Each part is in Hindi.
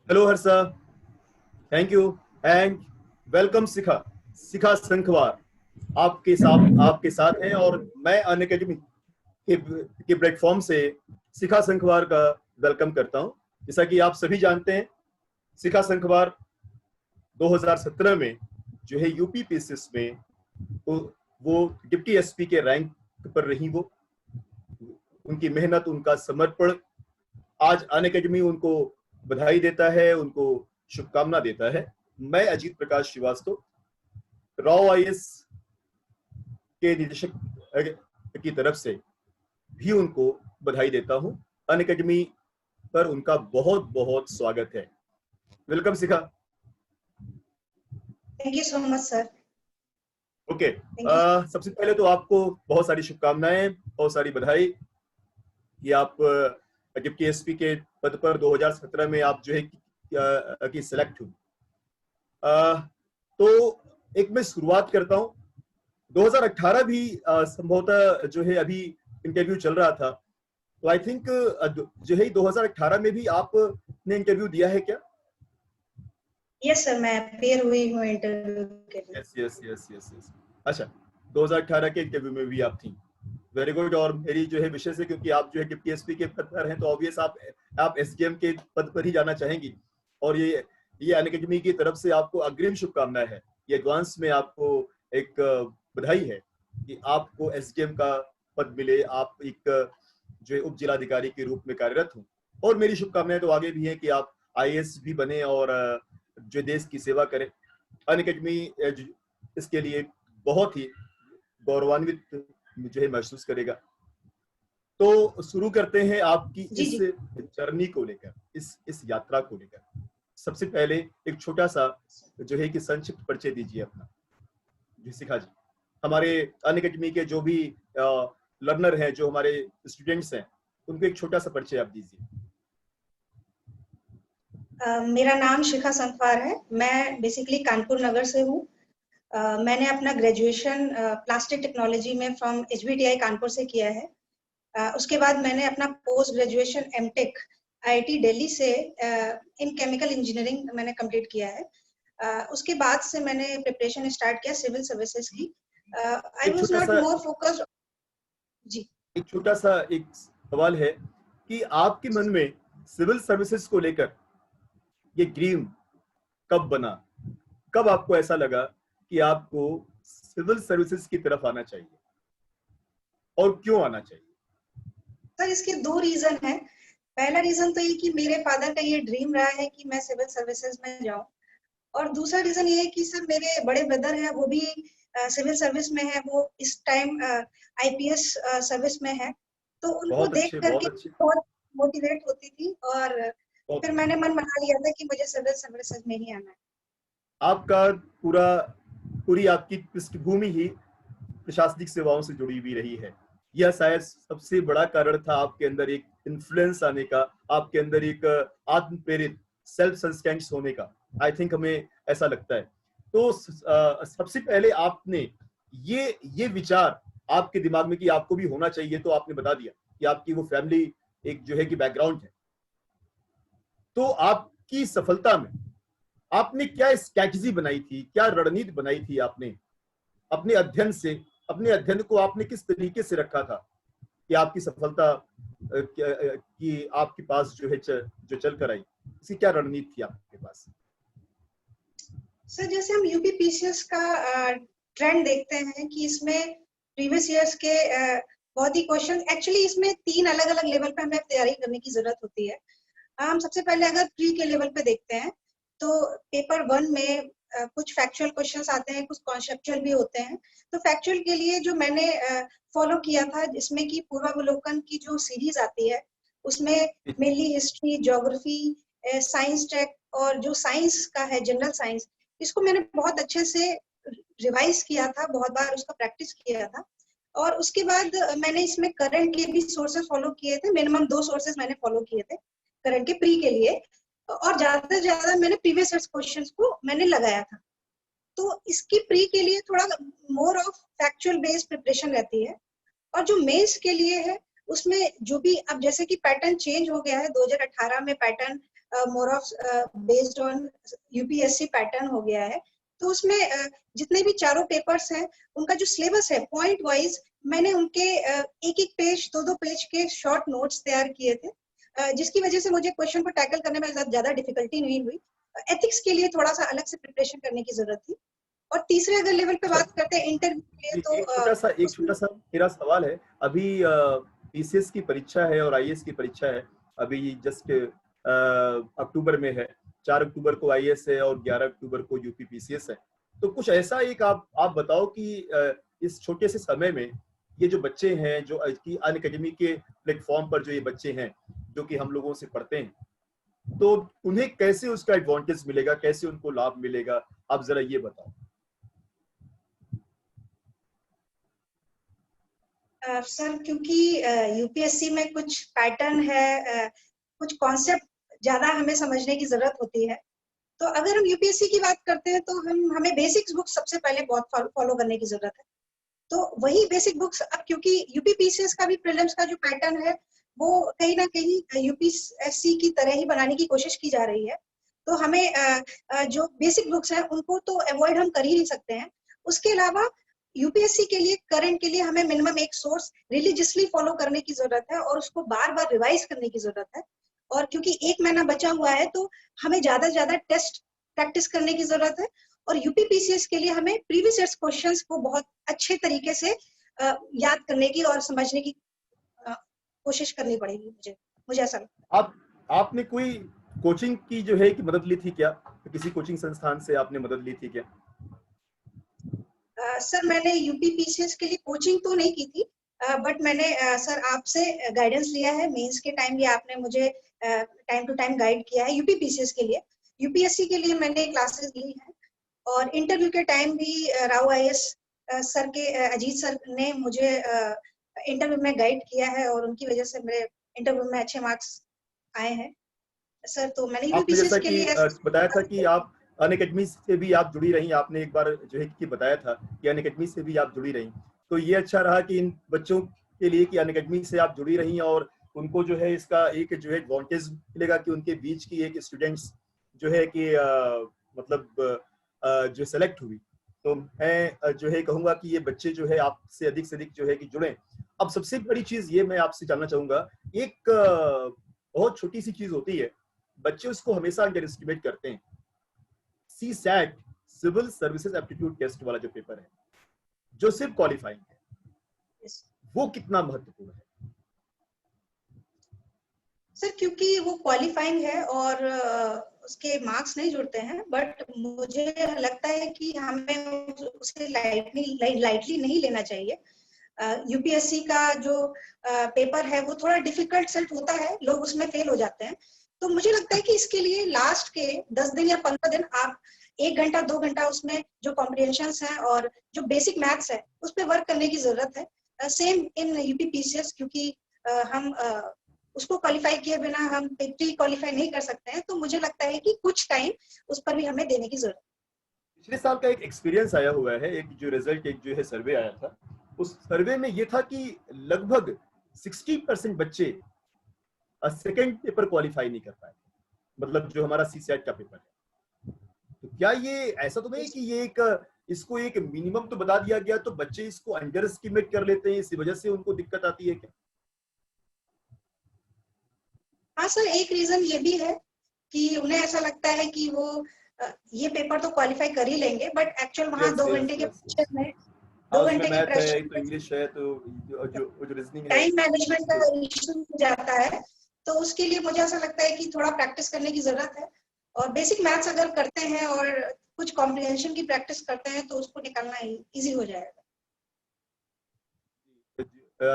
Hello Harsha, thank you and welcome Shikha Sankhwar आपके साथ हैं। और मैं अनअकैडमी के प्लेटफॉर्म से शिखा संखवार का वेलकम करता हूं। जैसा कि आप सभी जानते हैं, शिखा संखवार 2017 में जो है यूपी पीसीएस में वो डिप्टी एसपी के रैंक पर रही। वो उनकी मेहनत, उनका समर्पण आज अनअकैडमी उनको बधाई देता है, उनको शुभकामना देता है। मैं अजीत प्रकाश श्रीवास्तव, राव आईएएस के निदेशक की तरफ से भी उनको बधाई देता हूं। अनअकैडमी पर उनका बहुत बहुत स्वागत है। Welcome Shikha. Thank you so much sir. Okay, सबसे पहले तो आपको बहुत सारी शुभकामनाएं, बहुत सारी बधाई कि आप डिप्टी एसपी के पद पर 2017 में आप जो है कि सिलेक्ट हुए। तो एक मैं शुरुआत करता हूं। 2018 भी संभवतः जो है अभी इंटरव्यू चल रहा था, तो आई थिंक जो है 2018 में भी आपने इंटरव्यू दिया है क्या? यस सर, मैं अपेयर हुई हूँ इंटरव्यू के लिए। यस। अच्छा, 2018 के इंटरव्यू में भी आप थी। Very good. और मेरी जो है विषय से, क्योंकि आप जो है डिप्टी एसपी के पद पर हैं, तो ऑब्वियस आप एसडीएम के पद पर ही जाना चाहेंगी। और ये अनअकैडमी की तरफ से आपको अग्रिम शुभकामनाएं है। ये एडवांस में आपको एक बधाई है कि आपको एसडीएम का पद मिले, आप एक जो है उप जिलाधिकारी के रूप में कार्यरत हो। और मेरी शुभकामनाएं तो आगे भी है कि आप आईएएस भी बने और जो देश की सेवा करें। अनअकैडमी इसके लिए बहुत ही गौरवान्वित जो है महसूस करेगा। तो शुरू करते हैं आपकी इस जर्नी को लेकर, इस यात्रा को लेकर। सबसे पहले एक छोटा सा जो है कि संक्षिप्त परिचय दीजिए अपना जी शिखा जी। हमारे अनअकैडमी के जो भी लर्नर हैं, जो हमारे स्टूडेंट्स हैं, उनको एक छोटा सा परिचय आप दीजिए। मेरा नाम शिखा संखवार है। मैं बेसिकली कानपुर नगर से हूँ। मैंने अपना ग्रेजुएशन प्लास्टिक टेक्नोलॉजी में फ्रॉम एचबीटीआई कानपुर से किया है। उसके बाद मैंने अपना post graduation MTech IIT Delhi से इन केमिकल इंजीनियरिंग मैंने कंप्लीट किया है। उसके बाद से मैंने प्रिपरेशन स्टार्ट किया सिविल सर्विसेज की। I was not more focused. जी, एक छोटा सा एक सवाल है कि आपके मन में सिविल सर्विसेज को लेकर ये ड्रीम कब बना? कब आपको ऐसा लगा कि आपको सिविल सर्विसेज की तरफ आना चाहिए, और क्यों आना चाहिए? सर, इसके दो रीजन है। पहला रीजन तो ये कि मेरे फादर का ये ड्रीम रहा है कि मैं सिविल सर्विसेज में जाऊं, और दूसरा रीजन ये है कि सर मेरे बड़े ब्रदर हैं, वो भी सिविल सर्विस में है। वो इस टाइम आईपीएस सर्विस में है, तो उनको देख करके बहुत मोटिवेट होती थी, और फिर मैंने मन बना लिया था कि मुझे सिविल सर्विसेज में ही आना है। आपका पूरी आपकी पृष्ठभूमि ही प्रशासनिक सेवाओं से जुड़ी हुई रही है। यह शायद सबसे बड़ा कारण था आपके अंदर एक इन्फ्लुएंस आने का, आपके अंदर एक आत्म प्रेरित सेल्फ सस्टेंस होने का। आई थिंक हमें ऐसा लगता है। तो सबसे पहले आपने ये विचार आपके दिमाग में कि आपको भी होना चाहिए, तो आपने बता दिया कि आपकी वो फैमिली एक जो है कि बैकग्राउंड है। तो आपकी सफलता में आपने क्या स्ट्रैटेजी बनाई थी, क्या रणनीति बनाई थी आपने अपने अध्ययन से? अपने अध्ययन को आपने किस तरीके से रखा था कि आपकी सफलता कि आपके पास जो है जो चल कर आई? इसकी क्या रणनीति थी आपके पास? सर, जैसे हम यूपी पीसीएस का ट्रेंड देखते हैं कि इसमें प्रीवियस ईयर्स के बहुत ही क्वेश्चन, एक्चुअली इसमें 3 अलग अलग लेवल पे हमें तैयारी करने की जरूरत होती है। हम सबसे पहले अगर प्री के लेवल पे देखते हैं, तो पेपर 1 में कुछ फैक्चुअल क्वेश्चंस आते हैं, कुछ कॉन्सेप्चुअल भी होते हैं। तो फैक्चुअल के लिए जो मैंने फॉलो किया था, जिसमें कि पूर्वावलोकन की जो सीरीज आती है, उसमें mainly history, geography, science tech और जो साइंस का है जनरल साइंस, इसको मैंने बहुत अच्छे से रिवाइज किया था, बहुत बार उसका प्रैक्टिस किया था। और उसके बाद मैंने इसमें करंट के भी सोर्सेस फॉलो किए थे। मिनिमम 2 सोर्सेस मैंने फॉलो किए थे करंट के प्री के लिए, और ज्यादा से ज्यादा मैंने प्रीवियस ईयर क्वेश्चंस को मैंने लगाया था। तो इसकी प्री के लिए थोड़ा more of factual based preparation रहती है। और जो मेंस के लिए है, उसमें जो भी अब जैसे कि पैटर्न चेंज हो गया है, 2018 में pattern more of based on UPSC pattern हो गया है। तो उसमें जितने भी चारों पेपर्स हैं उनका जो सिलेबस है पॉइंट वाइज मैंने उनके एक एक पेज दो पेज के शॉर्ट नोट्स तैयार किए थे, जिसकी वजह से मुझे क्वेश्चन को टैकल करने में ज्यादा डिफिकल्टी नहीं हुई। एथिक्स के लिए थोड़ा सा अलग से प्रिपरेशन करने की जरूरत थी। और तीसरे अगर लेवल पे बात करते हैं इंटरव्यू के लिए, तो एक छोटा सा मेरा सवाल है। अभी पीसीएस की परीक्षा है और आईएएस की परीक्षा है, अभी जस्ट अक्टूबर में है। 4 अक्टूबर को आईएएस है और 11 अक्टूबर को यूपी पीसीएस है। तो कुछ ऐसा एक आप बताओ कि इस छोटे से समय में ये जो बच्चे हैं, जो कि अनअकैडमी के प्लेटफॉर्म पर जो ये बच्चे हैं जो कि हम लोगों से पढ़ते हैं, तो उन्हें कैसे उसका एडवांटेज मिलेगा, कैसे उनको लाभ मिलेगा, आप जरा ये बताओ। सर क्योंकि यूपीएससी में कुछ पैटर्न है, कुछ कॉन्सेप्ट ज्यादा हमें समझने की जरूरत होती है। तो अगर हम यूपीएससी की बात करते हैं तो हमें बेसिक्स बुक्स सबसे पहले बहुत फॉलो करने की जरूरत है। तो वही बेसिक बुक्स, अब क्योंकि यूपी पीसीएस का भी प्रीलिम्स का जो पैटर्न है वो कहीं ना कहीं यूपीएससी की तरह ही बनाने की कोशिश की जा रही है। तो हमें जो बेसिक बुक्स हैं उनको तो अवॉइड हम कर ही नहीं सकते हैं। उसके अलावा यूपीएससी के लिए करंट के लिए हमें मिनिमम एक सोर्स रिलीजियसली फॉलो करने की जरूरत है और उसको बार बार रिवाइज करने की जरूरत है। और क्योंकि 1 महीना बचा हुआ है तो हमें ज्यादा से ज्यादा टेस्ट प्रैक्टिस करने की जरूरत है। और यूपी पीसीएस के लिए हमें प्रीवियस ईयर्स क्वेश्चंस को बहुत अच्छे तरीके से याद करने की और समझने की कोशिश करनी पड़ेगी। मुझे ऐसा लगता है। आपने कोई कोचिंग की जो है कि मदद ली थी क्या? किसी कोचिंग संस्थान से आपने मदद ली थी क्या? सर मैंने यूपी पीसीएस के लिए कोचिंग तो नहीं की थी, बट मैंने सर आपसे गाइडेंस लिया है। मेंस के टाइम भी आपने मुझे टाइम टू टाइम गाइड किया है यूपी पीसीएस के लिए। यूपीएससी के लिए मैंने क्लासेस ली हैं और इंटरव्यू के टाइम भी राव आईएएस सर के अजीत सर ने मुझे इंटरव्यू में गाइड किया है और उनकी वजह से मेरे इंटरव्यू में अच्छे मार्क्स आए हैं सर। तो मैंने यूपी आपने जैसा पीसीएस के कि लिए बताया था कि आप अनअकैडमी से भी आप जुड़ी रही, आपने एक बार जो है कि बताया था कि अनअकैडमी से भी आप जुड़ी रही। तो ये अच्छा रहा कि इन बच्चों के लिए कि अनअकैडमी से आप जुड़ी रही और उनको जो है इसका एक जो है एडवांटेज मिलेगा कि उनके बीच की एक स्टूडेंट्स जो है कि मतलब जो सेलेक्ट हुई। तो मैं जो है कहूंगा कि ये बच्चे जो है आपसे अधिक से अधिक जो है कि जुड़े। अब सबसे बड़ी चीज ये मैं आपसे जानना चाहूंगा, एक बहुत छोटी सी चीज होती है, बच्चे उसको हमेशा अंडर एस्टिमेट करते हैं। CSAT, civil services aptitude test वाला जो पेपर है, जो सिर्फ क्वालिफाइंग है, वो कितना महत्वपूर्ण है? सर क्योंकि वो क्वालिफाइंग है और उसके मार्क्स नहीं जुड़ते हैं, बट मुझे लगता है कि हमें उसे लाइटली नहीं लेना चाहिए। यूपीएससी का जो पेपर है वो थोड़ा डिफिकल्ट सेट होता है, लोग उसमें फेल हो जाते हैं। तो मुझे लगता है कि इसके लिए लास्ट के 10 दिन या 15 दिन आप 1 घंटा 2 घंटा उसमें जो कॉम्प्रिहेंशंस हैं और जो बेसिक मैथ्स है उस पर वर्क करने की जरूरत है। सेम इन यूपी पीसीएस, क्योंकि हम उसको क्वालिफाई किए बिना हम प्री क्वालिफाई नहीं कर सकते हैं। तो मुझे लगता है कि कुछ टाइम उस पर भी हमें देने की जरूरत है। पिछले साल का एक एक्सपीरियंस आया हुआ है, एक जो रिजल्ट, एक जो है सर्वे आया था, उस सर्वे में ये था कि लगभग 60% बच्चे सेकेंड पेपर क्वालिफाई नहीं कर पाए, मतलब जो हमारा सीसैट का पेपर है। तो क्या ये ऐसा तो नहीं कि ये एक इसको एक मिनिमम तो बता दिया गया तो बच्चे इसको अंडर एस्टिमेट कर लेते हैं, इसी वजह से उनको दिक्कत आती है क्या? हाँ सर, एक रीजन ये भी है कि उन्हें ऐसा लगता है कि वो ये पेपर तो क्वालिफाई कर ही लेंगे, बट एक्चुअल वहां 2 घंटे के प्रेशर में हाँ, 2 उसमें घंटे के मैथ है, प्रेशर तो इंग्लिश है, तो जो रीजनिंग है, टाइम मैनेजमेंट का इशू हो जाता है। तो उसके लिए मुझे ऐसा लगता है कि थोड़ा प्रैक्टिस करने की जरूरत है। और बेसिक मैथ्स अगर करते हैं और कुछ कॉम्प्रिहेंशन की प्रैक्टिस करते हैं तो उसको निकालना इजी हो जाएगा।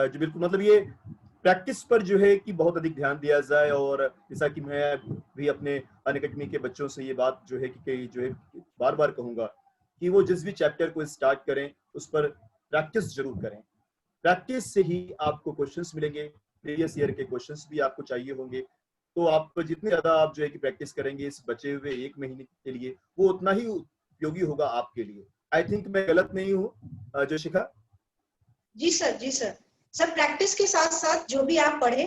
जी बिल्कुल, मतलब ये प्रैक्टिस पर जो है कि बहुत अधिक ध्यान दिया जाए। और जैसा कि मैं भी अपने अनअकैडमी के बच्चों से ये बात जो है कि जो है बार बार कहूंगा कि वो जिस भी चैप्टर को स्टार्ट करें उस पर प्रैक्टिस जरूर करें। प्रैक्टिस से ही आपको क्वेश्चंस मिलेंगे, प्रीवियस ईयर के क्वेश्चंस भी आपको चाहिए होंगे। तो आप जितने ज्यादा आप जो है कि प्रैक्टिस करेंगे इस बचे हुए 1 महीने के लिए, वो उतना ही उपयोगी होगा आपके लिए। आई थिंक मैं गलत नहीं हूँ जोशिका? जी सर, जी सर। सर प्रैक्टिस के साथ साथ जो भी आप पढ़े,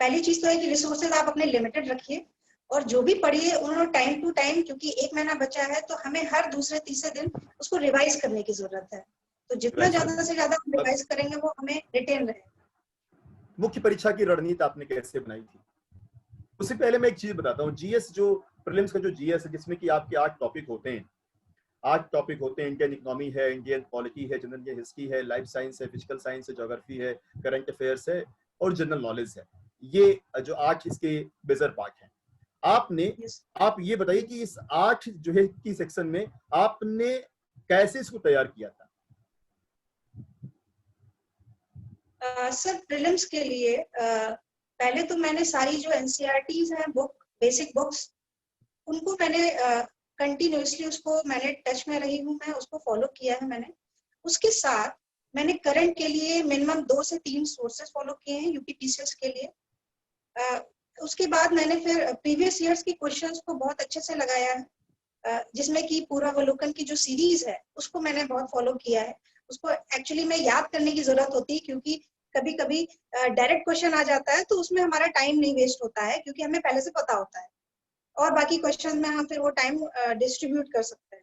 पहली चीज तो है कि रिसोर्सेज आप अपने लिमिटेड रखिए और जो भी पढ़िए उन्होंने टाइम टू टाइम, क्योंकि 1 महीना बचा है तो हमें हर दूसरे तीसरे दिन उसको रिवाइज करने की जरूरत है। तो जितना राइट। ज्यादा से ज्यादा हम रिवाइज करेंगे वो हमें रिटेन रहे। मुख्य परीक्षा की रणनीति आपने कैसे बनाई थी? उससे पहले मैं एक चीज बताता हूँ, जीएस जो प्रीलिम्स का जो जीएस है, जिसमें कि आपके 8 टॉपिक होते हैं, 8 टॉपिक होते हैं। इंडियन इकोनॉमी है, इंडियन पॉलिटी है, जनरल इंडियन हिस्ट्री है, लाइफ साइंस है, फिजिकल साइंस है, ज्योग्राफी है, करंट अफेयर्स है और जनरल नॉलेज है। ये जो 8 इसके मेजर पार्ट हैं। आपने आप ये बताइए कि इस 8 जो है की सेक्शन में आपने कैसे इसको तैयार किया था? सर प्रीलिम्स के लिए पहले तो मैंने सारी जो एनसीईआरटीज हैं, बुक बेसिक बुक्स, उनको मैंने कंटिन्यूअसली उसको मैंने टच में रही हूँ, मैं उसको फॉलो किया है मैंने। उसके साथ मैंने करंट के लिए मिनिमम 2 से 3 सोर्सेस फॉलो किए हैं यूपीपीसीएस के लिए। उसके बाद मैंने फिर प्रीवियस ईयर्स के क्वेश्चंस को बहुत अच्छे से लगाया है, जिसमें कि पूर्वावलोकन की जो सीरीज है उसको मैंने बहुत फॉलो किया है। उसको एक्चुअली में याद करने की जरूरत होती है, क्योंकि कभी कभी डायरेक्ट क्वेश्चन आ जाता है तो उसमें हमारा टाइम नहीं वेस्ट होता है, क्योंकि हमें पहले से पता होता है और बाकी क्वेश्चन में हम फिर वो टाइम डिस्ट्रीब्यूट कर सकते हैं।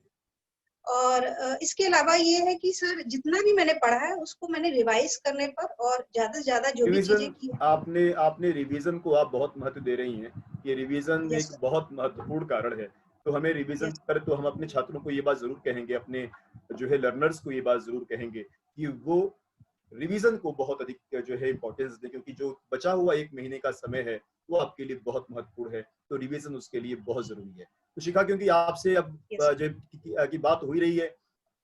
और इसके अलावा ये है कि सर जितना भी मैंने पढ़ा है उसको मैंने रिवाइज करने पर और ज्यादा से ज्यादा जो भी चीजें की रिवीजन, आपने रिवीजन को आप बहुत महत्व दे रही हैं। ये रिवीजन यस एक बहुत महत्वपूर्ण कारण है। तो हमें रिवीजन यस पर, तो हम अपने छात्रों को ये बात जरूर कहेंगे, अपने जो है लर्नर्स को ये बात जरूर कहेंगे कि वो रिवीजन को बहुत अधिक जो है इंपॉर्टेंस दें, क्योंकि जो बचा हुआ 1 महीने का समय है वो आपके लिए बहुत महत्वपूर्ण है। तो रिवीजन उसके लिए बहुत जरूरी है। तो शिखा, क्योंकि आपसे अब यस जो की बात हो ही रही है,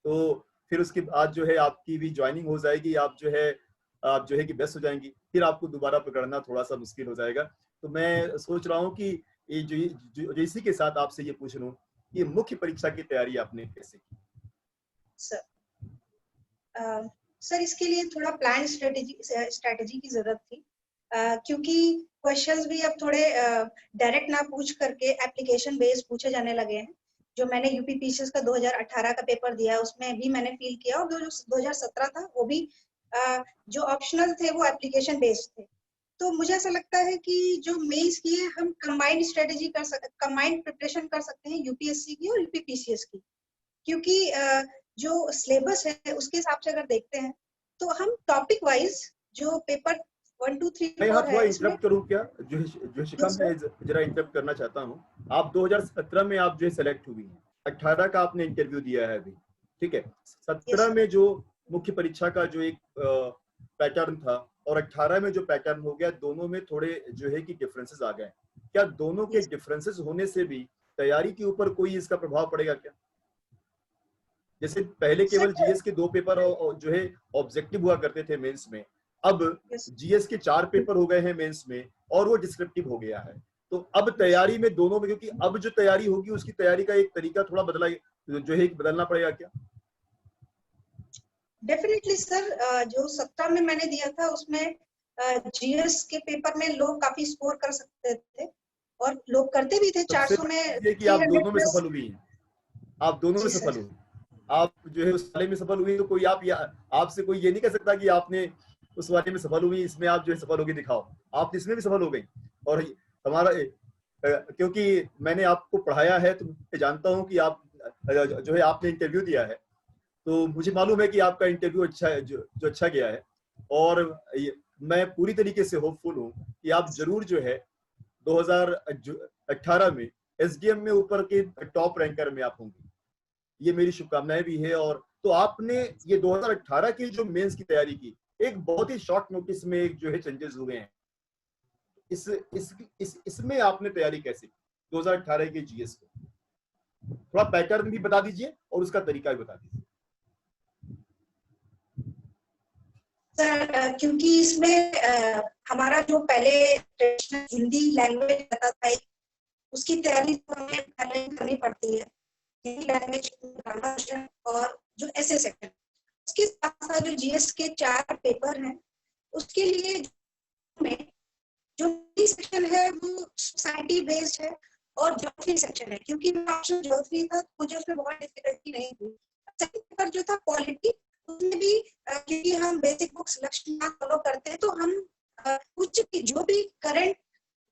तो फिर उसके बाद जो है आपकी भी ज्वाइनिंग हो जाएगी। आप जो है कि व्यस्त हो जाएंगी, फिर आपको दोबारा पकड़ना थोड़ा सा मुश्किल हो जाएगा। तो मैं सोच रहा हूँ कि ये जो इसी के साथ आपसे ये पूछ लूं कि मुख्य परीक्षा की तैयारी आपने कैसे की? सर। सर इसके लिए थोड़ा प्लान स्ट्रेटेजी की जरूरत थी, क्योंकि क्वेश्चंस भी अब थोड़े डायरेक्ट ना पूछ करके एप्लीकेशन बेस्ड पूछे जाने लगे हैं। जो मैंने यूपीपीसीएस का 2018 का पेपर दिया उसमें भी मैंने फील किया, और जो 2017 था वो भी जो ऑप्शनल थे वो एप्लीकेशन बेस्ड थे। तो मुझे ऐसा लगता है कि जो मेंस की है हम कंबाइंड स्ट्रेटेजी कर सकते, कंबाइंड प्रिपरेशन कर सकते हैं यूपीएससी की और यूपीपीसीएस की, क्योंकि जो सिलेबस है उसके हिसाब से अगर देखते हैं तो हम टॉपिक वाइज जो पेपर 1 2 3 मैं यहाँ 4 थोड़ा है इसमें। इंटरप्ट करूँ क्या? जो शिखा, यस मैं सर। जरा इंटरप्ट करना चाहता हूँ। आप 2017 में आप जो सेलेक्ट हुई हैं, 18 का आपने इंटरव्यू दिया है अभी, ठीक है? यस 17 में जो मुख्य परीक्षा का जो एक पैटर्न था और 18 में जो पैटर्न हो गया, दोनों में थोड़े जो है कि डिफरेंसेस आ गए। क्या दोनों के यस डिफरेंसेस होने से भी तैयारी के ऊपर कोई इसका प्रभाव पड़ेगा क्या? जैसे पहले सर। केवल जीएस के 2 पेपर और जो है ऑब्जेक्टिव हुआ करते थे मेंस में, अब यस जीएस के 4 पेपर हो गए हैं मेंस में और वो डिस्क्रिप्टिव हो गया है। तो अब यस तैयारी में दोनों में, क्योंकि अब जो तैयारी होगी उसकी तैयारी का एक तरीका थोड़ा बदला जो है बदलना पड़ेगा क्या? Definitely sir. जो 17 में मैंने दिया था उसमें जीएस के पेपर में लोग काफी स्कोर कर सकते थे और लोग करते भी थे, सबसे 400 में बड़ी ये कि आप 300 दोनों में प्लस। सफल हुई हैं। आप दोनों में जी सफल सर। हुई। आप जो है उस वाले में सफल हुई, तो कोई आपसे कोई ये नहीं कह सकता कि आपने उस वाले में सफल हुई, इसमें आप जो है सफल होगी दिखाओ। आप इसमें भी सफल हो गई। और हमारा क्योंकि मैंने आपको पढ़ाया है तो मैं जानता हूँ कि आप जो है आपने इंटरव्यू दिया है, तो मुझे मालूम है कि आपका इंटरव्यू अच्छा है, जो अच्छा गया है। और मैं पूरी तरीके से होपफुल हूँ कि आप जरूर जो है 2018 में एसडीएम में ऊपर के टॉप रैंकर में आप होंगे। ये मेरी शुभकामनाएं भी है। और तो आपने ये 2018 की जो मेंस की तैयारी की, एक बहुत ही शॉर्ट नोटिस में एक जो है चेंजेस हुए हैं। इसमें आपने तैयारी कैसे की 2018 के जीएस को? थोड़ा पैटर्न भी बता दीजिए और उसका तरीका भी बता दीजिए। सर क्योंकि इसमें हमारा जो पहले ट्रेडिशनल हिंदी लैंग्वेज रहता था उसकी तैयारी तो हमें पहले करनी पड़ती है। हिंदी लैंग्वेज, ग्रामर और जो ऐसे सेक्शन, उसके साथ साथ जो जीएस के 4 पेपर हैं उसके लिए में जो सेक्शन है वो सोसाइटी बेस्ड है और ज्योग्राफी सेक्शन है, क्योंकि ऑप्शन ज्योग्राफी था तो मुझे उसमें बहुत डिफिकल्टी नहीं हुई। सेकंड पेपर जो था पॉलिटी, उसमें भी क्योंकि हम बेसिक बुक्स लक्ष्य फॉलो करते हैं तो हम कुछ भी जो भी करंट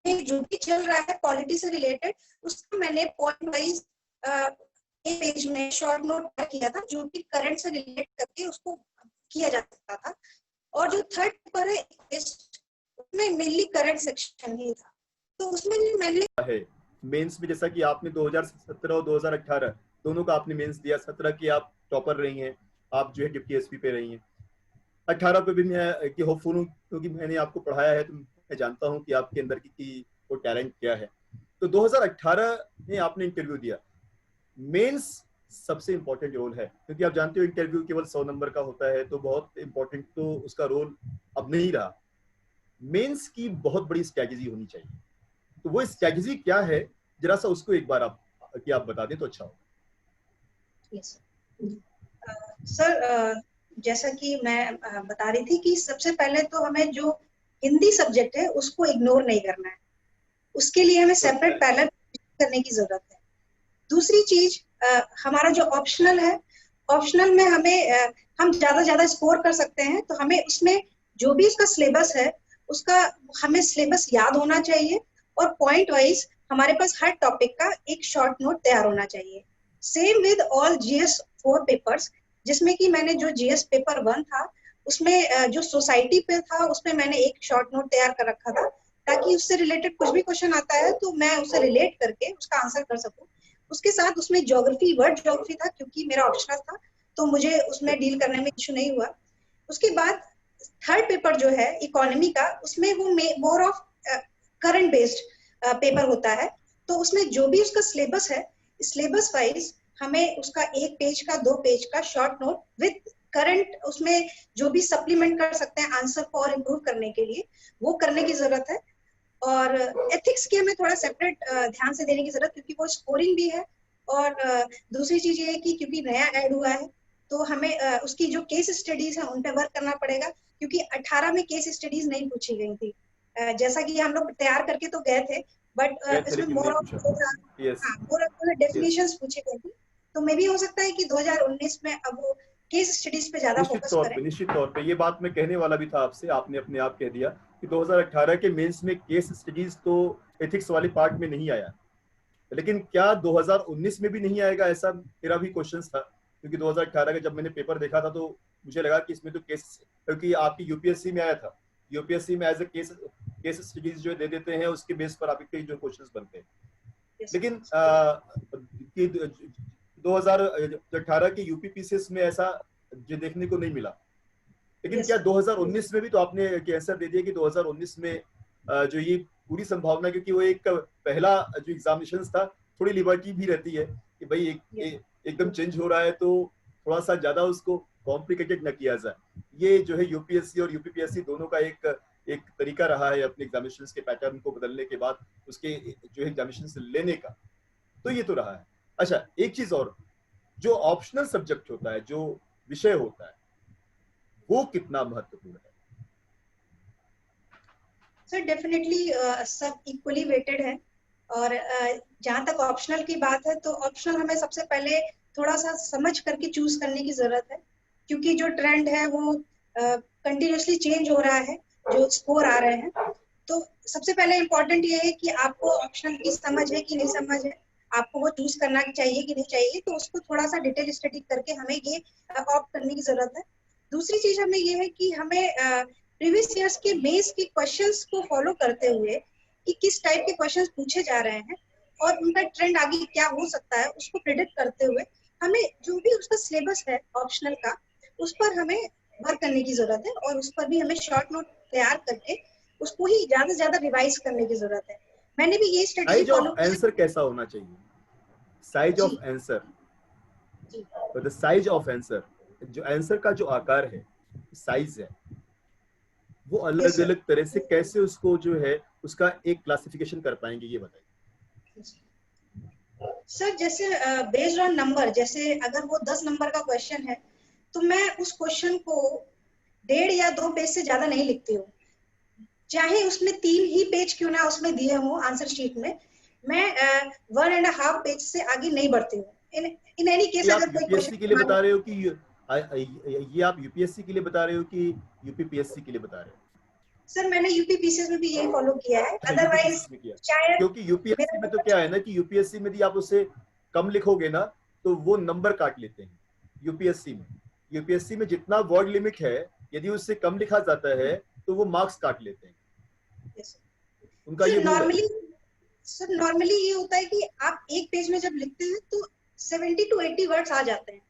में जो भी चल रहा है पॉलिटी से रिलेटेड, उसका मैंने पॉइंट वाइज एक पेज में शॉर्ट नोट किया था, जो भी करंट से रिलेट करके उसको किया जा सकता था। और जो थर्ड पेपर है उसमें मेनली करंट सेक्शन ही था, तो उसमें मैंने है मेंस में, जैसा कि आपने 2017 और 2018 दोनों का आपने मेंस दिया, 17 की आप टॉपर रही हैं, आप जो है डिप्टी एसपी पे रही हैं, 18 पे भी मैं कि होपफुल हूँ क्योंकि मैंने आपको पढ़ाया है तो मैं जानता हूँ कि आपके अंदर की वो टैलेंट क्या है। तो 2018 में आपने इंटरव्यू दिया। मेंस सबसे इंपॉर्टेंट रोल है क्योंकि आप जानते हो इंटरव्यू केवल 100 नंबर का होता है, तो बहुत इंपॉर्टेंट तो उसका रोल अब नहीं रहा। मेंस की बहुत बड़ी स्ट्रैटेजी होनी चाहिए, तो वो स्ट्रैटेजी क्या है, जरा सा उसको एक बार आप बता दें तो अच्छा होगा। सर जैसा कि मैं बता रही थी कि सबसे पहले तो हमें जो हिंदी सब्जेक्ट है उसको इग्नोर नहीं करना है, उसके लिए हमें सेपरेट पैरेलल करने की जरूरत है। दूसरी चीज, हमारा जो ऑप्शनल है, ऑप्शनल में हम ज्यादा स्कोर कर सकते हैं, तो हमें उसमें जो भी उसका सिलेबस है उसका हमें सिलेबस याद होना चाहिए, और पॉइंट वाइज हमारे पास हर टॉपिक का एक शॉर्ट नोट तैयार होना चाहिए। Same with all GS 4 papers, जिसमें कि मैंने जो जीएस पेपर 1 था उसमें जो सोसाइटी पे था उसमें मैंने एक शॉर्ट नोट तैयार कर रखा था, ताकि उससे रिलेटेड कुछ भी क्वेश्चन आता है तो मैं उसे रिलेट करके उसका आंसर कर सकूं। उसके साथ उसमें ज्योग्राफी, वर्ड ज्योग्राफी था क्योंकि मेरा ऑप्शनल था, तो मुझे उसमें डील करने में इशू नहीं हुआ। उसके बाद थर्ड पेपर जो है इकोनॉमी का, उसमें वो more of current based paper होता है, तो उसमें जो भी उसका सिलेबस है, सिलेबस वाइज हमें उसका 1 पेज का 2 पेज का शॉर्ट नोट विद करंट, उसमें जो भी सप्लीमेंट कर सकते हैं आंसर को और इम्प्रूव करने के लिए, वो करने की जरूरत है। और एथिक्स की हमें थोड़ा सेपरेट ध्यान से देने की जरूरत, क्योंकि वो स्कोरिंग भी है। और दूसरी चीज ये है कि क्योंकि नया ऐड हुआ है तो हमें उसकी जो केस स्टडीज है उन पे वर्क करना पड़ेगा, क्योंकि 18 में केस स्टडीज नहीं पूछी गई थी। जैसा कि हम लोग तैयार करके तो गए थे, बट इसमें लेकिन नहीं मोर पूछा। यस, ऑफ डेफिनेशंस पूछी गई थी। तो मे भी हो सकता है कि 2019 में अब वो केस स्टडीज पे ज्यादा फोकस करें। निश्चित तौर पे ये बात मैं कहने वाला भी था आपसे, आपने अपने आप कह दिया कि 2018 के मेंस में केस स्टडीज तो एथिक्स वाले पार्ट में नहीं आया, लेकिन क्या 2019 में भी नहीं आएगा, ऐसा मेरा भी क्वेश्चन था। क्योंकि 2018 का जब मैंने पेपर देखा था तो मुझे लगा कि इसमें तो केस, क्योंकि आपकी यूपीएससी में आया था, यूपीएससी में एज ए केस स्टडीज जो दे देते हैं उसके बेस पर आपके जो क्वेश्चंस बनते हैं। लेकिन 2018 के यूपीपीसीएस में ऐसा जो देखने को नहीं मिला। लेकिन क्या 2019 में भी तो आपने आंसर दे दिया कि 2019 में जो ये पूरी संभावना, क्योंकि वो एक पहला जो एग्जामिनेशन था, थोड़ी लिबर्टी भी रहती है कि भाई एकदम चेंज हो रहा है तो थोड़ा सा ज्यादा उसको कॉम्प्लिकेटेड न किया जाए। ये जो है यूपीएससी और यूपीपीएससी दोनों का एक तरीका रहा है अपने एग्जामिनेशन के पैटर्न को बदलने के बाद उसके जो एग्जामिनेशन लेने का, तो ये तो रहा है। अच्छा, एक चीज और, जो ऑप्शनल सब्जेक्ट होता है, जो विषय होता है, वो कितना महत्वपूर्ण है? सर डेफिनेटली सब इक्वली वेटेड है। और जहाँ तक ऑप्शनल की बात है, तो ऑप्शनल हमें सबसे पहले थोड़ा सा समझ करके चूज करने की जरूरत है, क्योंकि जो ट्रेंड है वो कंटिन्यूसली चेंज हो रहा है, जो स्कोर आ रहे हैं। तो सबसे पहले इम्पोर्टेंट ये है कि आपको ऑप्शनल की समझ है कि नहीं समझ है, आपको वो चूज करना चाहिए कि नहीं चाहिए, तो उसको थोड़ा सा डिटेल स्टडी करके हमें ये ऑप्ट करने की जरूरत है। दूसरी चीज हमें ये है कि हमें प्रीवियस ईयर्स के बेस के क्वेश्चंस को फॉलो करते हुए कि किस टाइप के क्वेश्चंस पूछे जा रहे हैं और उनका ट्रेंड आगे क्या हो सकता है, उसको प्रिडिक्ट करते हुए हमें जो भी उसका सिलेबस है ऑप्शनल का, उस पर हमें वर्क करने की जरूरत है, और उस पर भी हमें शॉर्ट नोट तैयार करके उसको ही ज्यादा से ज्यादा रिवाइज करने की जरूरत है। मैंने भी ये strategy size follow of answer कैसा होना चाहिए? Size of answer, the size of answer, जो आंसर का जो आकार है, साइज है, वो अलग अलग तरह से कैसे उसको जो है उसका एक क्लासिफिकेशन कर पाएंगे, ये बताइए। सर जैसे बेस्ड ऑन नंबर, जैसे अगर वो 10 नंबर का क्वेश्चन है तो मैं उस क्वेश्चन को 1.5 या 2 पेज से ज्यादा नहीं लिखती हूँ, चाहे उसमें 3 ही पेज क्यों ना उसमें दिए हो आंसर शीट में, मैं 1.5 पेज से आगे नहीं बढ़ती हूँ। इन एनी केस आप अगर कोई यूपीएससी के लिए क्वेश्चन, बता रहे हो कि ये आप यूपीएससी के लिए बता रहे हो कि यूपीपीएससी के लिए बता रहे हो? सर मैंने यूपीपीसीएस में भी यही फॉलो किया है, अच्छा, अदरवाइज यूपीएससी में किया, शायद क्योंकि यूपीएससी में तो मेरा क्या है ना कि यूपीएससी में यदि आप उससे कम लिखोगे ना तो वो नंबर काट लेते हैं। यूपीएससी में जितना वर्ड लिमिट है यदि उससे कम लिखा जाता है तो वो मार्क्स काट लेते हैं, उनका ये सर रूल है। नॉर्मली ये होता है कि आप एक पेज में जब लिखते हैं तो 70 to 80 वर्ड्स आ जाते हैं,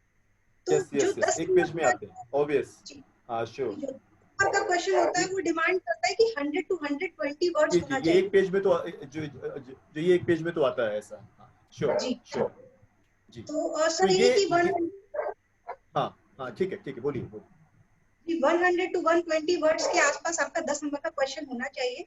तो यस जो यस यस, 10 एक पेज में नंबर आते हैं, ऑब्वियस। जी, हाँ श्योर। जो नंबर का क्वेश्चन होता है वो डिमांड करता है कि 100 to 120 जी वर्ड्स जी, होना ये चाहिए। एक पेज में तो जो ये एक पेज में तो आता है ऐसा। श्योर जी, श्योर जी। तो तो सर ये कि हाँ हाँ ठीक है बोलिए बोलिए। 100 to 120 वर्ड्स के आसपास आपका 10 नंबर का क्वेश्चन होना चाहिए,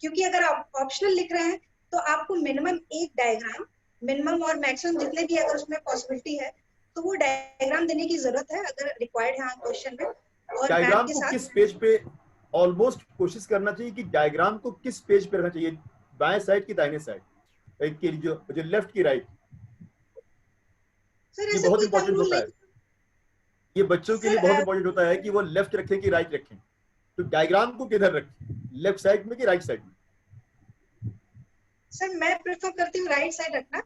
क्योंकि अगर आप ऑप्शनल लिख रहे हैं तो आपको मिनिमम एक डायग्राम, मिनिमम और मैक्सिमम जितने भी अगर उसमें पॉसिबिलिटी है तो वो डायग्राम देने की जरूरत है अगर रिक्वायर्ड है क्वेश्चन में, और मैप डायग्राम के को साथ। किस पेज पे, ऑलमोस्ट कोशिश करना चाहिए कि डायग्राम को किस पेज पे रखना चाहिए, बाएं साइड की दाहिने साइड की, जो जो लेफ्ट की राइट, सर ये ऐसा बहुत कोई टर्म इंपॉर्टेंट रूल होता नहीं है। ये बच्चों के लिए बहुत सर। इंपॉर्टेंट होता है कि वो लेफ्ट रखें कि राइट रखें। तो डायग्राम को किधर रखें, लेफ्ट साइड में कि राइट साइड में? सर मैं प्रेफर करती हूँ राइट साइड रखना,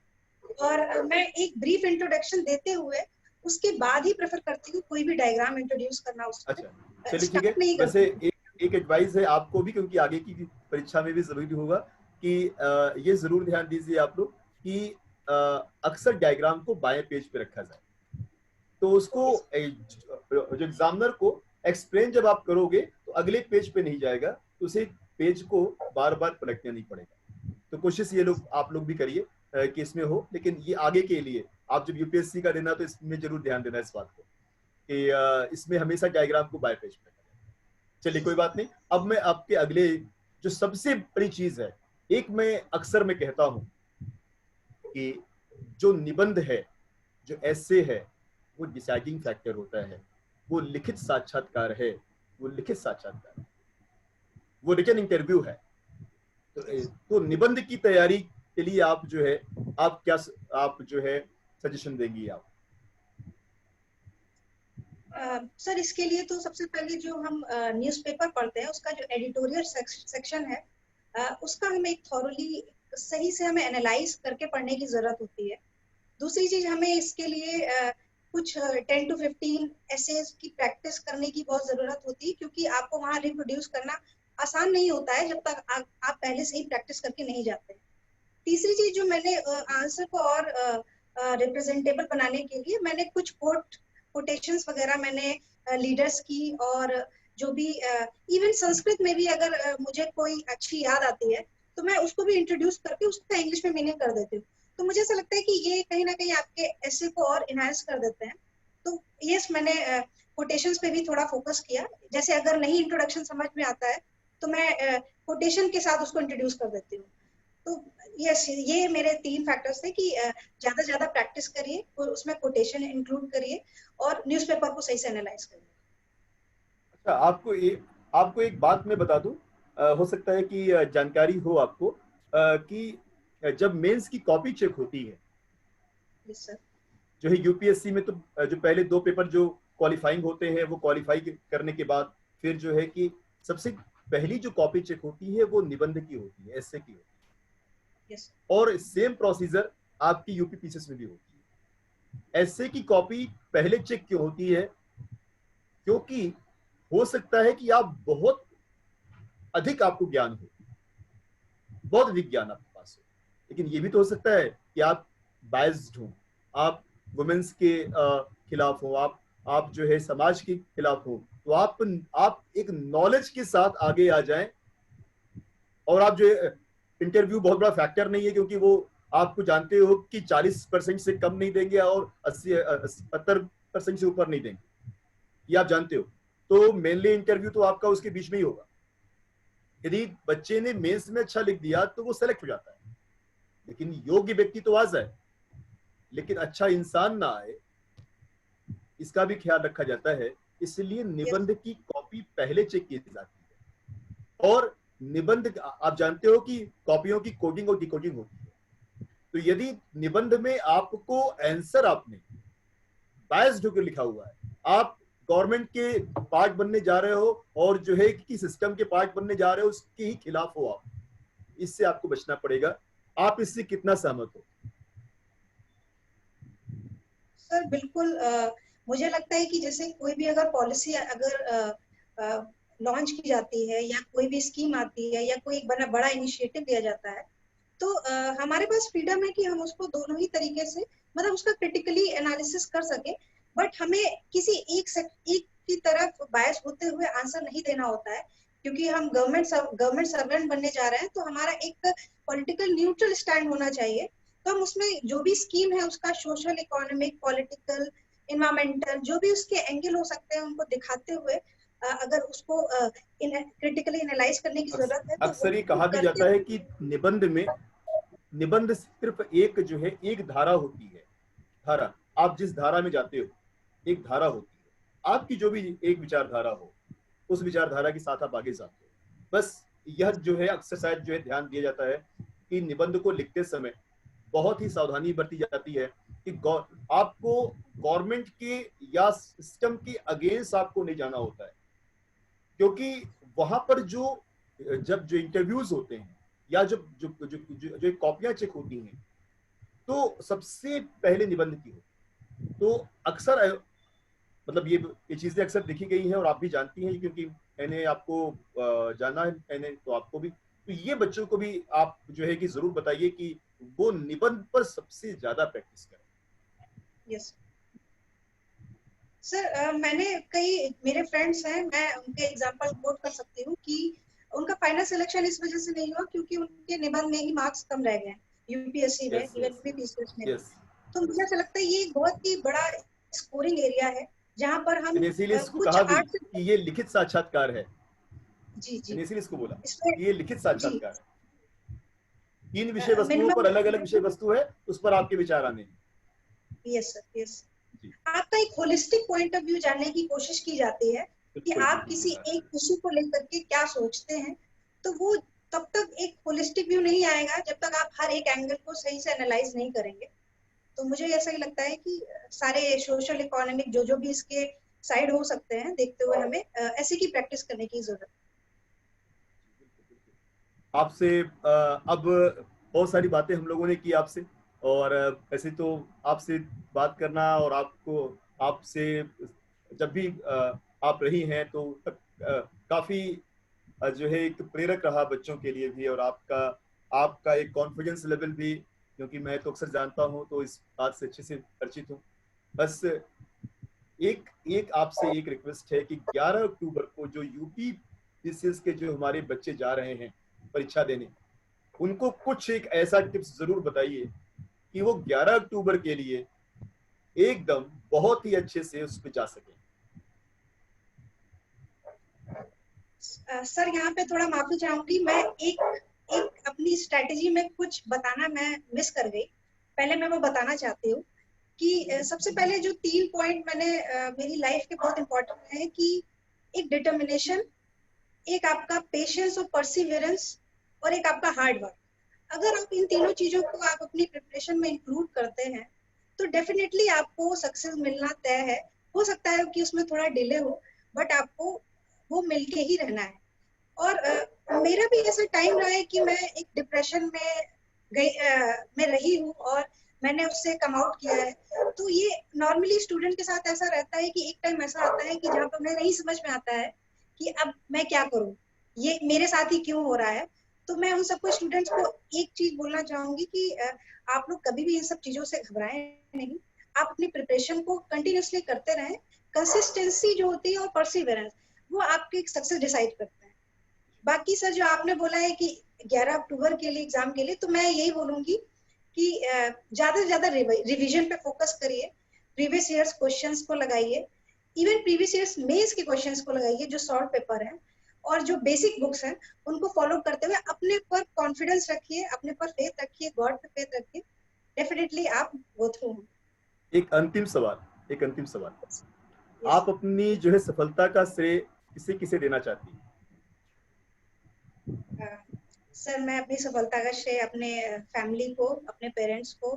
और मैं एक ब्रीफ इंट्रोडक्शन देते हुए उसके बाद ही प्रेफर करती हूँ कोई भी डायग्राम इंट्रोड्यूस करना उसमें, अच्छा चलिए ठीक है। स्टार्ट नहीं वैसे करती। एक एडवाइस है आपको भी, क्योंकि आगे की परीक्षा में भी जरूरी होगा कि ये जरूर ध्यान दीजिए आप लोग कि अक्सर डायग्राम को बाएं पेज पे रखा जाए, तो उसको जो एग्जामिनर को एक्सप्लेन जब आप करोगे तो अगले पेज पे नहीं जाएगा, तो उसे पेज को बार बार पलटना नहीं पड़ेगा। तो कोशिश ये लोग आप लोग भी करिए कि इसमें हो, लेकिन ये आगे के लिए आप जब यूपीएससी का देना तो इसमें जरूर ध्यान देना इस बात को कि इसमें हमेशा डायग्राम को बाय पेज पे। चलिए कोई बात नहीं। अब मैं आपके अगले जो सबसे बड़ी चीज है, एक मैं अक्सर मैं कहता हूं कि जो निबंध है, जो ऐसे है, वो डिसाइडिंग फैक्टर होता है, वो लिखित साक्षात्कार है, वो लिखित साक्षात्कार, वो रिटन इंटरव्यू है। तो निबंध की तैयारी के लिए आप जो है, आप जो है सजेशन देंगी आप? सर इसके लिए तो सबसे पहले जो हम न्यूज़पेपर पढ़ते हैं उसका जो एडिटोरियल सेक्शन है, उसका हमें एक थॉरली सही से हमें एनालाइज करके पढ़ने की जरूरत होती है। दूसरी चीज हमें इसके लिए कुछ 10 to 15 एसेज की प्रैक्टिस करने की बहुत जरूरत होती है, क्योंकि आपको वहां रिप्रोड्यूस करना आसान नहीं होता है जब तक आप पहले से ही प्रैक्टिस करके नहीं जाते। तीसरी चीज जो मैंने आंसर को और रिप्रेजेंटेबल बनाने के लिए मैंने कुछ कोटेशंस वगैरह मैंने लीडर्स की, और जो भी इवन संस्कृत में भी अगर मुझे कोई अच्छी याद आती है तो मैं उसको भी इंट्रोड्यूस करके उसका इंग्लिश में मीनिंग कर देती हूँ। तो मुझे ऐसा लगता है कि ये कहीं ना कहीं आपके ऐसे को और इनहांस कर देते हैं। तो यस, मैंने कोटेशंस पे भी थोड़ा फोकस किया। जैसे अगर नहीं इंट्रोडक्शन समझ में आता है तो मैं कोटेशन के साथ उसको इंट्रोड्यूस कर देती हूँ। तो यस, ये मेरे 3 फैक्टर्स थे कि ज्यादा ज्यादा प्रैक्टिस करिए और उसमें कोटेशन इंक्लूड करिए और न्यूज़पेपर को सही से एनालाइज करिए। अच्छा, आपको एक बात मैं बता दूं, हो सकता है कि जानकारी हो आपको कि जब मेंस की कॉपी चेक होती है, यस सर। जो है यूपीएससी में, तो जो पहले 2 पेपर जो क्वालिफाइंग होते हैं वो क्वालिफाई करने के बाद फिर जो है कि सबसे पहली जो कॉपी चेक होती है वो निबंध की होती है, एस्से की होती है। यस और सेम प्रोसीजर आपकी यूपीपीसीएस में भी होती है। एस्से की कॉपी पहले चेक क्यों होती है? क्योंकि हो सकता है कि आप बहुत अधिक आपको ज्ञान हो, बहुत अधिक ज्ञान आपके पास हो, लेकिन ये भी तो हो सकता है कि आप बायस्ड हो, आप वुमेन्स के खिलाफ हो, आप जो है समाज के खिलाफ हो, तो आप एक नॉलेज के साथ आगे आ जाएं, और आप जो इंटरव्यू बहुत बड़ा फैक्टर नहीं है, क्योंकि वो आपको जानते हो कि 40% से कम नहीं देंगे और 70% से ऊपर नहीं देंगे, ये आप जानते हो। तो मेनली इंटरव्यू तो आपका उसके बीच में ही होगा। यदि बच्चे ने मेंस में अच्छा लिख दिया तो वो सेलेक्ट हो जाता है, लेकिन योग्य व्यक्ति तो आ जाए, लेकिन अच्छा इंसान ना आए, इसका भी ख्याल रखा जाता है। इसलिए निबंध की कॉपी पहले चेक की जाती है। और निबंध, आप जानते हो कि कॉपियों की कोडिंग और डिकोडिंग होती है। तो यदि निबंध में आपको आंसर आपने बायस्ड होकर लिखा हुआ है, आप गवर्नमेंट के पार्ट बनने जा रहे हो और जो है कि सिस्टम के पार्ट बनने जा रहे हो उसके ही खिलाफ हो आप। इससे आपको बचना पड़ेगा। आप इससे कितना सहमत हो? सर बिल्कुल, मुझे लगता है कि जैसे कोई भी अगर पॉलिसी अगर लॉन्च की जाती है या कोई भी स्कीम आती है या कोई एक बड़ा बड़ा इनिशिएटिव लिया जाता है, तो हमारे पास फ्रीडम है कि हम उसको दोनों ही तरीके से, मतलब उसका क्रिटिकली एनालिसिस कर सके। बट हमें किसी एक की तरफ बायस होते हुए आंसर नहीं देना होता है, क्योंकि हम गवर्नमेंट सर्वेंट बनने जा रहे हैं, तो हमारा एक पॉलिटिकल न्यूट्रल स्टैंड होना चाहिए। तो हम उसमें जो भी स्कीम है उसका सोशल, इकोनॉमिक, पॉलिटिकल, इन्वायरमेंटल, जो भी उसके एंगल हो सकते हैं उनको दिखाते हुए अगर उसको क्रिटिकली एनालाइज करने की जरूरत है तो अक्सर ये वो कहा भी करते जाता है हुए। कि निबंध सिर्फ एक जो है एक धारा होती है। धारा, आप जिस धारा में जाते हो एक धारा होती है, आपकी जो भी एक विचारधारा हो उस विचारधारा के साथ आप आगे जाते हो। बस यह जो है अक्सर शायद जो है ध्यान दिया जाता है कि निबंध को लिखते समय बहुत ही सावधानी बरती जाती है कि आपको गवर्नमेंट के या सिस्टम के अगेंस्ट आपको नहीं जाना होता है, क्योंकि वहां पर जब जो इंटरव्यूज होते हैं या जब जो जो जो, जो कॉपियां चेक होती हैं तो सबसे पहले निबंध की हो। तो अक्सर मतलब ये चीजें अक्सर देखी गई हैं और आप भी जानती हैं, क्योंकि मैंने आपको जाना है, मैंने तो आपको भी। तो ये बच्चों को भी आप जो है कि जरूर बताइए कि वो निबंध पर सबसे ज्यादा प्रैक्टिस करें। यस सर, मैंने कई मेरे फ्रेंड्स हैं, मैं उनके एग्जांपल कोट कर सकती हूँ कि उनका फाइनल सिलेक्शन इस वजह से नहीं हुआ क्योंकि उनके निबंध में ही मार्क्स कम रह गए यूपीएससी में, यस इवन यस यूपीपीसीएस में भी। यस। तो मुझे ऐसा लगता है ये एक बहुत ही बड़ा स्कोरिंग एरिया है जहाँ पर हम मैंने इसीलिए इसको कुछ कहा भी आर्ट से। कि ये लिखित साक्षात्कार है। जी जी। मैंने इसीलिए इसको बोला इसमें कि ये लिखित जी साक्षात्कार है। तीन विषय वस्तुओं पर मिनिमम। अलग अलग विषय वस्तु है, उस पर आपके विचार आने हैं। Yes sir, yes. जी, आपका एक होलिस्टिक पॉइंट ऑफ व्यू जानने की कोशिश की जाती है कि बिल्कुल आप बिल्कुल किसी सही बात एक इशू को लेकर के क्या सोचते हैं। तो वो तब तक एक होलिस्टिक व्यू नहीं आएगा जब तक आप हर एक एंगल को सही से एनालाइज नहीं करेंगे। तो मुझे ऐसा ही लगता है कि सारे सोशल, इकोनॉमिक जो जो भी इसके साइड हो सकते हैं देखते हुए हमें ऐसे की प्रैक्टिस करने की जरूरत है। आपसे अब बहुत सारी बातें हम लोगों ने की आपसे, और ऐसे तो आपसे बात करना और आपसे जब भी आप रही हैं तो काफी जो है एक प्रेरक रहा बच्चों के लिए भी, और आपका आपका एक कॉन्फिडेंस लेवल भी, क्योंकि मैं तो अक्सर जानता हूं तो इस बात से अच्छे से परिचित हूँ। बस एक एक आपसे एक रिक्वेस्ट है कि 11 अक्टूबर को जो यूपी पीसीएस के जो हमारे बच्चे जा रहे हैं परीक्षा देने, उनको कुछ एक ऐसा टिप्स जरूर बताइए कि वो 11 अक्टूबर के लिए एकदम बहुत ही अच्छे से उस पर जा सके। है। सर यहाँ पे थोड़ा माफी चाहूंगी, मैं एक एक अपनी स्ट्रेटेजी में कुछ बताना मैं मिस कर गई। पहले मैं वो बताना चाहती हूँ कि सबसे पहले जो 3 पॉइंट मैंने मेरी लाइफ के बहुत इंपॉर्टेंट है कि एक डिटर्मिनेशन, एक आपका पेशेंस और परसिवियरेंस, और एक आपका हार्ड वर्क। अगर आप इन तीनों चीजों को आप अपनी प्रिपरेशन में इंक्लूड करते हैं तो डेफिनेटली आपको सक्सेस मिलना तय है। हो सकता है कि उसमें थोड़ा डिले हो, बट आपको वो मिलके ही रहना है। और मेरा भी ऐसा टाइम रहा है कि मैं एक डिप्रेशन में मैं रही हूँ और मैंने उससे कम आउट किया है। तो ये नॉर्मली स्टूडेंट के साथ ऐसा रहता है कि एक टाइम ऐसा आता है कि जहाँ पर उन्हें नहीं समझ में आता है कि अब मैं क्या करूँ, ये मेरे साथ ही क्यों हो रहा है। तो मैं उन सबको स्टूडेंट्स को एक चीज बोलना चाहूंगी कि आप लोग कभी भी इन सब चीजों से घबराएं नहीं। आप अपनी प्रिपरेशन को कंटिन्यूसली करते रहें। कंसिस्टेंसी जो होती है और परसिवरेंस, वो आपके सक्सेस डिसाइड करते हैं। बाकी सर जो आपने बोला है कि 11 अक्टूबर के लिए एग्जाम के लिए, तो मैं यही बोलूंगी कि ज्यादा से ज्यादा रिवीजन पे फोकस करिए। प्रीवियस ईयर्स क्वेश्चंस को लगाइए, इवन प्रीवियस ईयर्स मेंस के क्वेश्चंस को लगाइए जो शॉर्ट पेपर है, और जो बेसिक बुक्स हैं उनको फॉलो करते हुए अपने पर कॉन्फिडेंस रखिए, अपने पर फेथ रखिए, गॉड पे फेथ रखिए। डेफिनेटली आप गो थ्रू होंगे। एक अंतिम सवाल, यस आप अपनी जो है सफलता का श्रेय किसे किसे देना चाहती हैं? सर, मैं अपनी सफलता का श्रेय अपने फैमिली को, अपने पेरेंट्स को,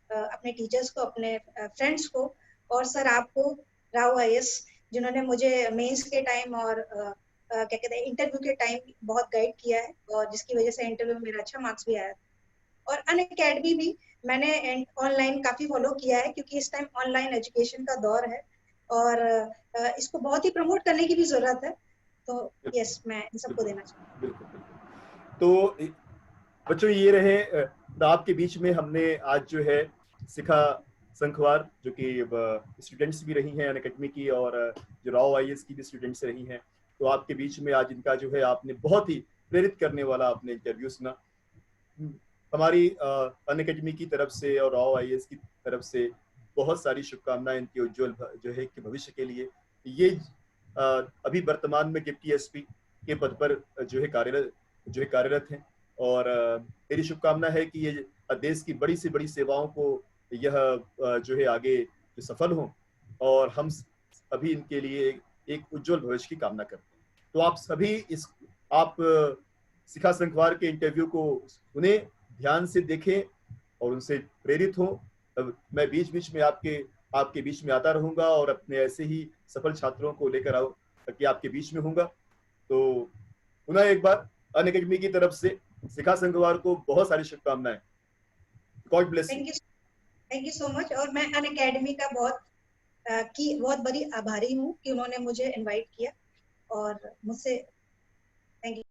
अपने टीचर्स को, अपने फ्रेंड्स को, और सर आपको, राव आईएएस, जिन्होंने मुझे मेंस के टाइम और क्या कहते हैं इंटरव्यू के टाइम बहुत गाइड किया है, और जिसकी वजह से इंटरव्यू में मेरा अच्छा मार्क्स भी आया। और अनअकैडमी भी मैंने ऑनलाइन काफी फॉलो किया है, क्योंकि इस टाइम ऑनलाइन एजुकेशन का दौर है और इसको बहुत ही प्रमोट करने की भी जरूरत है। तो यस, मैं इन सबको देना चाहूँगी। बिल्कुल बिल्कुल। तो बच्चों ये रहे आपके बीच में हमने आज जो है शिखा संखवार, जो कि स्टूडेंट्स भी रही हैं अनअकैडमी की, और जो राव आईएएस की भी स्टूडेंट्स रही हैं, तो आपके बीच में आज इनका जो है आपने बहुत ही प्रेरित करने वाला आपने इंटरव्यू सुना। हमारी अनअकैडमी की तरफ से और राव आईएएस की तरफ से बहुत सारी शुभकामनाएं इनके उज्जवल जो है कि भविष्य के लिए। ये अभी वर्तमान में डिप्टी एसपी के पद पर जो है कार्यरत हैं, और मेरी शुभकामना है कि ये देश की बड़ी से बड़ी सेवाओं को यह जो है आगे जो सफल हो, और हम अभी इनके लिए एक उज्जवल भविष्य की कामना करते हैं। तो आप सभी आप शिखा संखवार के इंटरव्यू को सुने, ध्यान से देखें और उनसे प्रेरित हो। मैं बीच बीच में आपके बीच में आता रहूंगा और अपने ऐसे ही सफल छात्रों को लेकर आओ ताकि आपके बीच में होऊंगा। तो पुनः एक बार अनअकैडमी की तरफ से शिखा संखवार को बहुत सारी शुभकामनाएं। God bless you. Thank you so much. और मैं अनअकैडमी का बहुत बड़ी आभारी हूँ कि उन्होंने मुझे इनवाइट किया और मुझसे। Thank you.